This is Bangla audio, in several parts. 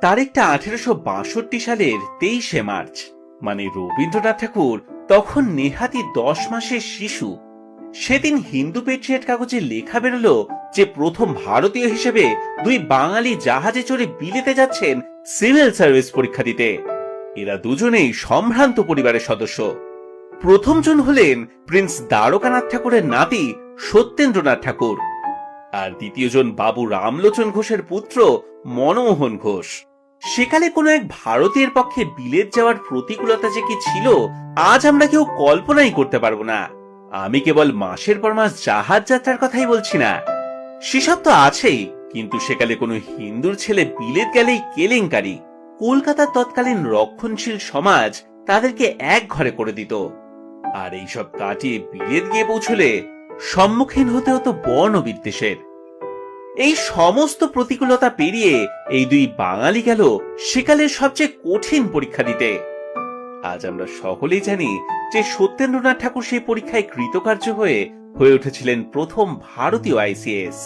তারিখটা 1862 সালের 23শে মার্চ। মানে রবীন্দ্রনাথ ঠাকুর তখন নেহাতি 10 মাসের শিশু। সেদিন হিন্দু পেট্রিয়ট কাগজে লেখা বেরোলো যে প্রথম ভারতীয় হিসেবে দুই বাঙালি জাহাজে চড়ে বিলেতে যাচ্ছেন সিভিল সার্ভিস পরীক্ষা দিতে। এরা দুজনেই সম্ভ্রান্ত পরিবারের সদস্য। প্রথমজন হলেন প্রিন্স দ্বারকানাথ ঠাকুরের নাতি সত্যেন্দ্রনাথ ঠাকুর, আর দ্বিতীয়জন বাবু রামলোচন ঘোষের পুত্র মনমোহন ঘোষ। সেকালে কোনো এক ভারতীয়ের পক্ষে বিলেত যাওয়ার প্রতিকূলতা যে কি ছিল আজ আমরা কেউ কল্পনাই করতে পারবো না। আমি কেবল মাসের পর মাস জাহাজ যাত্রার কথাই বলছি না, সেসব তো আছেই, কিন্তু সেকালে কোনো হিন্দুর ছেলে বিলেত গেলেই কেলেঙ্কারি। কলকাতার তৎকালীন রক্ষণশীল সমাজ তাদেরকে এক ঘরে করে দিত, আর এইসব কাটিয়ে বিলেত গিয়ে পৌঁছলে সম্মুখীন হতে হতো বর্ণ বিদ্বেষের। এই সমস্ত প্রতিকূলতা পেরিয়ে এই দুই বাঙালি গেল সেকালের সবচেয়ে কঠিন পরীক্ষা দিতে। আজ আমরা সকলেই জানি যে সত্যেন্দ্রনাথ ঠাকুর সেই পরীক্ষায় কৃতকার্য হয়ে উঠেছিলেন প্রথম ভারতীয় আইসিএস।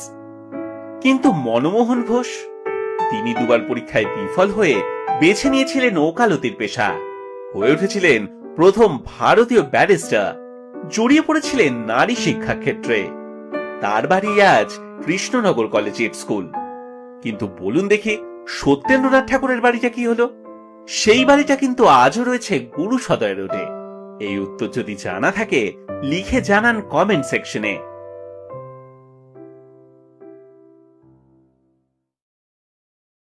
কিন্তু মনমোহন ঘোষ, তিনি দুবার পরীক্ষায় বিফল হয়ে বেছে নিয়েছিলেন ওকালতির পেশা, হয়ে উঠেছিলেন প্রথম ভারতীয় ব্যারিস্টার, জড়িয়ে পড়েছিলেন নারী শিক্ষা ক্ষেত্রে। তার বাড়ি আজ কৃষ্ণনগর কলেজিয়েট স্কুল। কিন্তু বলুন দেখি, সত্যেন্দ্রনাথ ঠাকুরের বাড়িটা কি হলো? সেই বাড়িটা কিন্তু আজও রয়েছে গুরু সদয় রোডে। এই উত্তর যদি জানা থাকে লিখে জানান কমেন্ট সেকশনে।